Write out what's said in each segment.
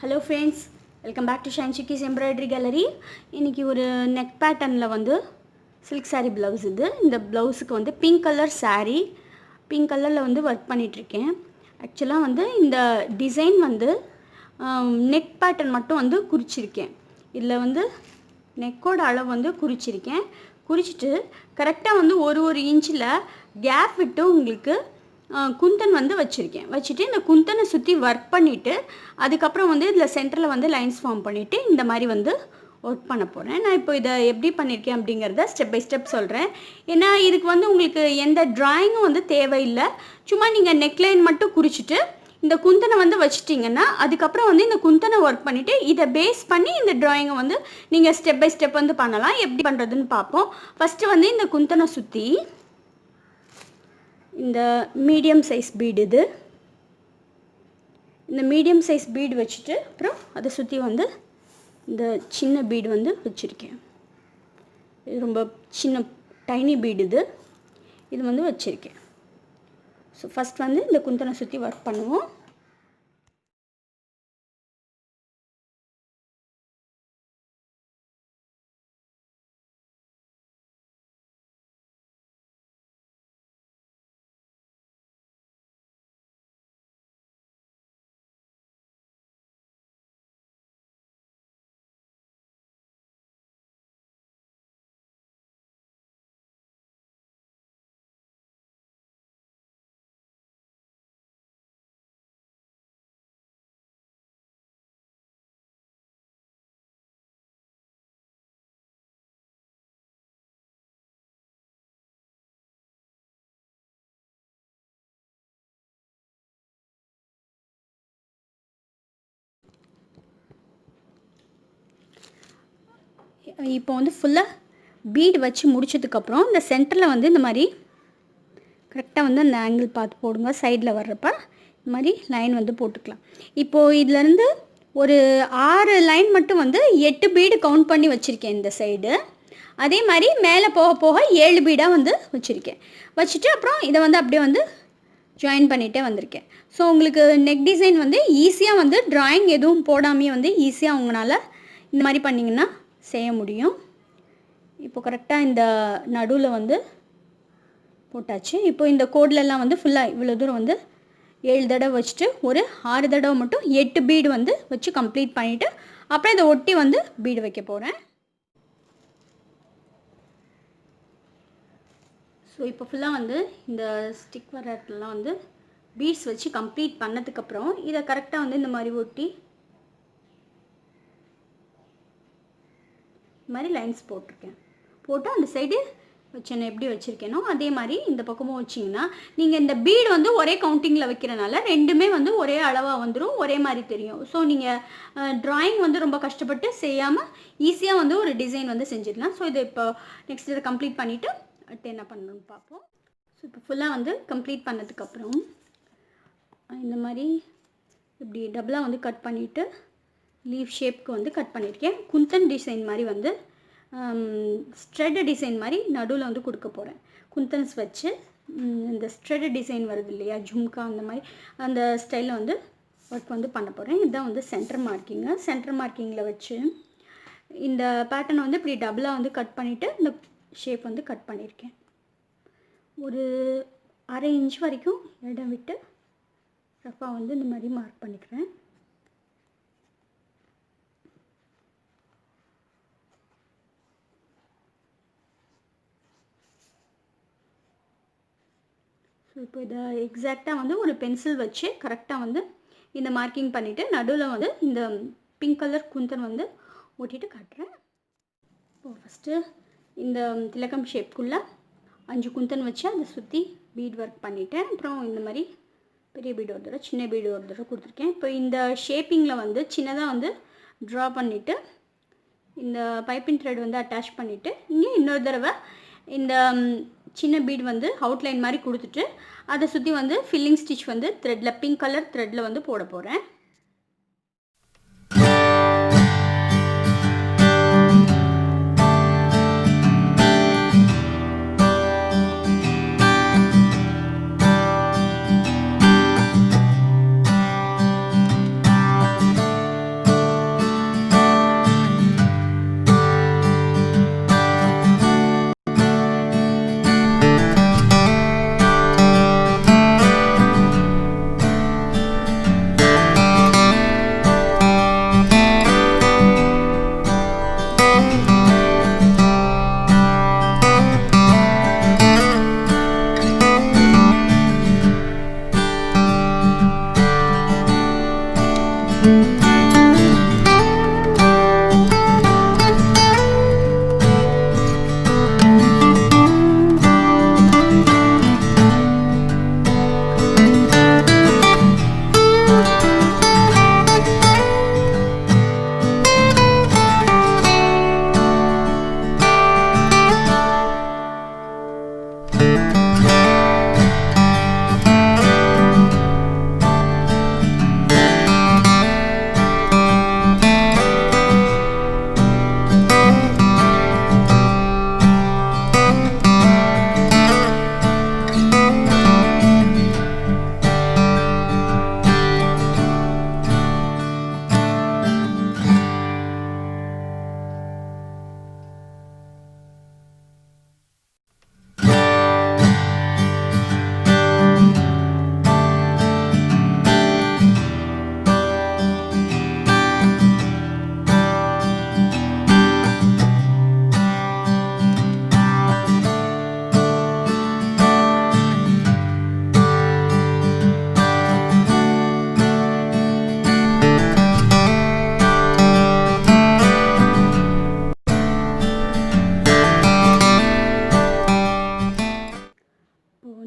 Hello friends, welcome back to SUKI's embroidery gallery. இன்றைக்கி ஒரு neck பேட்டர்னில் வந்து சில்க் சாரீ ப்ளவுஸ் இது. இந்த ப்ளவுஸுக்கு வந்து பிங்க் கலர் சாரீ, பிங்க் கலரில் வந்து ஒர்க் பண்ணிகிட்ருக்கேன். ஆக்சுவலாக வந்து இந்த டிசைன் வந்து நெக் பேட்டர்ன் மட்டும் வந்து குறிச்சிருக்கேன். இதில் வந்து நெக்கோட அளவு வந்து குறிச்சிருக்கேன். குறிச்சிட்டு கரெக்டாக வந்து ஒரு இன்ச்சில் கேப் விட்டு உங்களுக்கு குந்தன் வந்து வச்சுட்டு இந்த குந்தனை சுற்றி ஒர்க் பண்ணிவிட்டு அதுக்கப்புறம் வந்து இதில் சென்டரில் வந்து லைன்ஸ் ஃபார்ம் பண்ணிவிட்டு இந்த மாதிரி வந்து ஒர்க் பண்ண போகிறேன். நான் இப்போ இதை எப்படி பண்ணியிருக்கேன் அப்படிங்கிறத ஸ்டெப் பை ஸ்டெப் சொல்கிறேன். ஏன்னா இதுக்கு வந்து உங்களுக்கு எந்த ட்ராயிங்கும் வந்து தேவையில்லை. சும்மா நீங்கள் நெக்லைன் மட்டும் குறிச்சிட்டு இந்த குந்தனை வந்து வச்சுட்டிங்கன்னா அதுக்கப்புறம் வந்து இந்த குந்தனை ஒர்க் பண்ணிவிட்டு இதை பேஸ் பண்ணி இந்த ட்ராயிங்கை வந்து நீங்கள் ஸ்டெப் பை ஸ்டெப் வந்து பண்ணலாம். எப்படி பண்ணுறதுன்னு பார்ப்போம். ஃபஸ்ட்டு வந்து இந்த குந்தனை சுற்றி இந்த மீடியம் சைஸ் பீடு, இந்த மீடியம் சைஸ் பீடு வச்சுட்டு அப்புறம் அதை சுற்றி வந்து இந்த சின்ன பீடு வந்து வச்சுருக்கேன். இது ரொம்ப சின்ன டைனி பீடு இது வந்து வச்சுருக்கேன். ஸோ ஃபஸ்ட் வந்து இந்த குந்தனை சுற்றி ஒர்க் பண்ணுவோம். இப்போ வந்து ஃபுல்லாக பீடு வச்சு முடிச்சதுக்கப்புறம் இந்த சென்டரில் வந்து இந்த மாதிரி கரெக்டாக வந்து அந்த ஆங்கிள் பார்த்து போடுங்க. சைடில் வர்றப்ப இந்த மாதிரி லைன் வந்து போட்டுக்கலாம். இப்போது இதிலேருந்து ஒரு 6 லைன் மட்டும் வந்து 8 பீடு கவுண்ட் பண்ணி வச்சுருக்கேன் இந்த சைடு. அதே மாதிரி மேலே போக போக 7 பீடாக வந்து வச்சுருக்கேன். வச்சுட்டு அப்புறம் இதை வந்து அப்படியே வந்து ஜாயின் பண்ணிகிட்டே வந்திருக்கேன். ஸோ உங்களுக்கு நெக் டிசைன் வந்து ஈஸியாக வந்து ட்ராயிங் எதுவும் போடாமையே வந்து ஈஸியாக உங்களால் இந்த மாதிரி பண்ணிங்கன்னா செய்ய முடியும். இப்போ கரெக்டாக இந்த நடுவில் வந்து போட்டாச்சு. இப்போ இந்த கோட்லெலாம் வந்து ஃபுல்லாக இவ்வளோ தூரம் வந்து 7 தடவை வச்சுட்டு ஒரு 6 தடவை மட்டும் 8 பீடு வந்து வச்சு கம்ப்ளீட் பண்ணிவிட்டு அப்புறம் இதை ஒட்டி வந்து பீடு வைக்க போகிறேன். ஸோ இப்போ ஃபுல்லாக வந்து இந்த ஸ்டிக் வர இடத்துலலாம் வந்து பீட்ஸ் வச்சு கம்ப்ளீட் பண்ணதுக்கப்புறம் இதை கரெக்டாக வந்து இந்த மாதிரி ஒட்டி இந்த மாதிரி லைன்ஸ் போட்டிருக்கேன். போட்டு அந்த சைடு வச்சு எப்படி வச்சுருக்கேனோ அதே மாதிரி இந்த பக்கமும் வச்சிங்கன்னா நீங்கள் இந்த பீடு வந்து ஒரே கவுண்டிங்கில் வைக்கிறனால ரெண்டுமே வந்து ஒரே அளவாக வந்துடும், ஒரே மாதிரி தெரியும். ஸோ நீங்கள் ட்ராயிங் வந்து ரொம்ப கஷ்டப்பட்டு செய்யாமல் ஈஸியாக வந்து ஒரு டிசைன் வந்து செஞ்சிடலாம். ஸோ இதை இப்போ நெக்ஸ்ட் இதை கம்ப்ளீட் பண்ணிவிட்டு அடுத்து என்ன பண்ணணும்னு பார்ப்போம். ஸோ இப்போ ஃபுல்லாக வந்து கம்ப்ளீட் பண்ணதுக்கப்புறம் இந்த மாதிரி இப்படி டபுளாக வந்து கட் பண்ணிவிட்டு லீஃப் ஷேப்க்கு வந்து கட் பண்ணியிருக்கேன். குந்தன் டிசைன் மாதிரி வந்து ஸ்ட்ரெட் டிசைன் மாதிரி நடுவில் வந்து கொடுக்க போகிறேன். குந்தன்ஸ் வச்சு இந்த ஸ்ட்ரெட் டிசைன் வருது இல்லையா, ஜும்கா அந்த மாதிரி அந்த ஸ்டைலில் வந்து ஒர்க் வந்து பண்ண போகிறேன். இதுதான் வந்து சென்டர் மார்க்கிங்கில் வச்சு இந்த பேட்டர்னை வந்து இப்படி டபுளாக வந்து கட் பண்ணிவிட்டு இந்த ஷேப் வந்து கட் பண்ணியிருக்கேன். ஒரு 1/2 இன்ச் வரைக்கும் இடம் விட்டு ரஃபாக வந்து இந்த மாதிரி மார்க் பண்ணிக்கிறேன். ஸோ இப்போ இதை எக்ஸாக்டாக வந்து ஒரு பென்சில் வச்சு கரெக்டாக வந்து இந்த மார்க்கிங் பண்ணிவிட்டு நடுவில் வந்து இந்த பிங்க் கலர் குந்தன் வந்து ஓட்டிட்டு காட்டுறேன். இப்போ ஃபஸ்ட்டு இந்த திலகம் ஷேப்குள்ளே 5 குந்தன் வச்சு அதை சுற்றி பீட் ஒர்க் பண்ணிவிட்டேன். அப்புறம் இந்த மாதிரி பெரிய பீடு ஒரு தடவை சின்ன பீடு ஒரு தடவை கொடுத்துருக்கேன். இப்போ இந்த ஷேப்பிங்கில் வந்து சின்னதாக வந்து ட்ரா பண்ணிவிட்டு இந்த பைப்பிங் த்ரெட் வந்து அட்டாச் பண்ணிவிட்டு இங்கே இன்னொரு தடவை இந்த சின்ன பீடு வந்து அவுட்லைன் மாதிரி கொடுத்துட்டு அதை சுற்றி வந்து ஃபில்லிங் ஸ்டிச் வந்து த்ரெட்டில் பிங்க் கலர் த்ரெட்டில் வந்து போட போகிறேன்.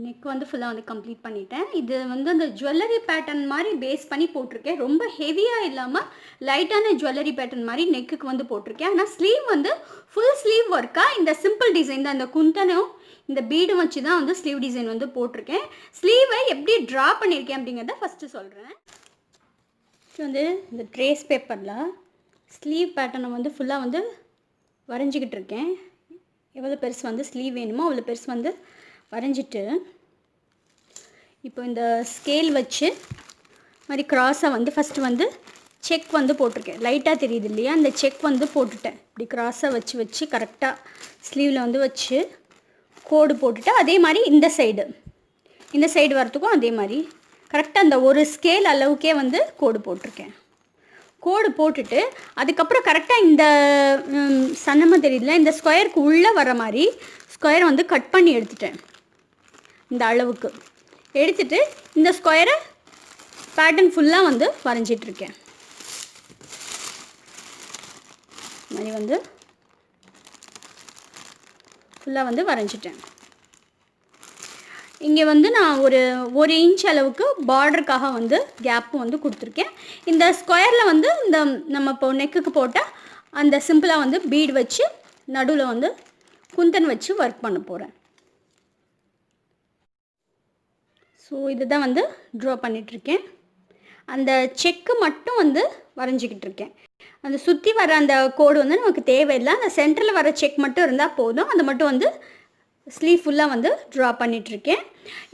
நெக் வந்து ஃபுல்லாக வந்து கம்ப்ளீட் பண்ணிட்டேன். இது வந்து அந்த ஜுவல்லரி பேட்டர்ன் மாதிரி பேஸ் பண்ணி போட்டிருக்கேன். ரொம்ப ஹெவியாக இல்லாமல் லைட்டான ஜுவல்லரி பேட்டர்ன் மாதிரி நெக்குக்கு வந்து போட்டிருக்கேன். ஆனால் ஸ்லீவ் வந்து ஃபுல் ஸ்லீவ் ஒர்க்காக இந்த சிம்பிள் டிசைன் தான், இந்த குந்தனும் இந்த பீடும் வச்சு தான் வந்து ஸ்லீவ் டிசைன் வந்து போட்டிருக்கேன். ஸ்லீவை எப்படி ட்ரா பண்ணியிருக்கேன் அப்படிங்கிறத ஃபஸ்ட்டு சொல்கிறேன். வந்து இந்த ட்ரேஸ் பேப்பரில் ஸ்லீவ் பேட்டர்னை வந்து ஃபுல்லாக வந்து வரைஞ்சிக்கிட்டு இருக்கேன். எவ்வளோ பெருசு வந்து ஸ்லீவ் வேணுமோ அவ்வளோ பெருசு வந்து வரைஞ்சிட்டு, இப்போ இந்த ஸ்கேல் வச்சு மாதிரி க்ராஸாக வந்து ஃபஸ்ட்டு வந்து செக் வந்து போட்டிருக்கேன். லைட்டாக தெரியுது இல்லையா, அந்த செக் வந்து போட்டுட்டேன். இப்படி க்ராஸாக வச்சு கரெக்டாக ஸ்லீவில் வந்து வச்சு கோடு போட்டுட்டு, அதே மாதிரி இந்த சைடு வரத்துக்கும் அதே மாதிரி கரெக்டாக அந்த ஒரு ஸ்கேல் அளவுக்கே வந்து கோடு போட்டிருக்கேன். கோடு போட்டுட்டு அதுக்கப்புறம் கரெக்டாக இந்த சன்னமாக தெரியுதுல, இந்த ஸ்கொயருக்கு உள்ளே வர மாதிரி ஸ்கொயரை வந்து கட் பண்ணி எடுத்துட்டேன். இந்த அளவுக்கு எடுத்துட்டு இந்த ஸ்கொயரை பேட்டர்ன் ஃபுல்லாக வந்து வரைஞ்சிட்ருக்கேன். மாதிரி வந்து ஃபுல்லாக வந்து வரைஞ்சிட்டேன். இங்கே வந்து நான் ஒரு இன்ச் அளவுக்கு பார்டருக்காக வந்து கேப்பும் வந்து கொடுத்துருக்கேன். இந்த ஸ்கொயரில் வந்து இந்த நம்ம இப்போ நெக்குக்கு போட்டால் அந்த சிம்பிளாக வந்து பீட் வச்சு நடுவில் வந்து குந்தன் வச்சு ஒர்க் பண்ண போகிறேன். ஸோ இதுதான் வந்து ட்ரா பண்ணிகிட்ருக்கேன். அந்த செக்கு மட்டும் வந்து வரைஞ்சிக்கிட்டு இருக்கேன். அந்த சுற்றி வர அந்த கோடு வந்து நமக்கு தேவையில்லை. அந்த சென்டரில் வர செக் மட்டும் இருந்தால் போதும். அது மட்டும் வந்து ஸ்லீவ் ஃபுல்லாக வந்து ட்ரா பண்ணிகிட்ருக்கேன்.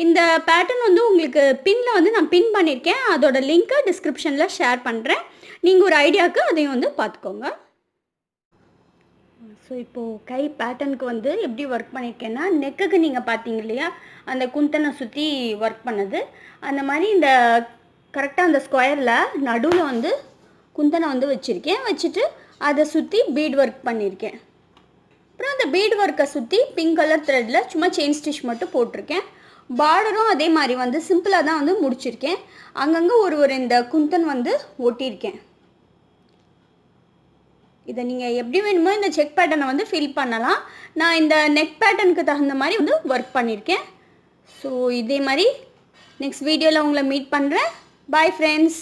இந்த பேட்டர்ன் வந்து உங்களுக்கு பின்னில் வந்து நான் பின் பண்ணியிருக்கேன். அதோட லிங்க்கை டிஸ்கிரிப்ஷனில் ஷேர் பண்ணுறேன். நீங்கள் ஒரு ஐடியாவுக்கு அதையும் வந்து பார்த்துக்கோங்க. ஸோ இப்போது கை பேட்டர்னுக்கு வந்து எப்படி ஒர்க் பண்ணியிருக்கேன்னா, நெக்குக்கு நீங்கள் பார்த்தீங்க இல்லையா, அந்த குந்தனை சுற்றி ஒர்க் பண்ணது, அந்த மாதிரி இந்த கரெக்டாக அந்த ஸ்கொயரில் நடுவில் வந்து குந்தனை வந்து வச்சுருக்கேன். வச்சுட்டு அதை சுற்றி பீட் ஒர்க் பண்ணியிருக்கேன். அப்புறம் அந்த பீட் ஒர்க்கை சுற்றி பிங்க் கலர் த்ரெட்டில் சும்மா செயின் ஸ்டிச் மட்டும் போட்டிருக்கேன். பார்டரும் அதே மாதிரி வந்து சிம்பிளாக தான் வந்து முடிச்சிருக்கேன். அங்கங்கே ஒரு இந்த குந்தன் வந்து ஒட்டியிருக்கேன். இதை நீங்கள் எப்படி வேணுமோ இந்த செக் பேட்டர்னை வந்து ஃபில் பண்ணலாம். நான் இந்த நெக் பேட்டர்னுக்கு தகுந்த மாதிரி வந்து ஒர்க் பண்ணியிருக்கேன். ஸோ இதே மாதிரி நெக்ஸ்ட் வீடியோவில் உங்களை மீட் பண்ணுறேன். Bye friends.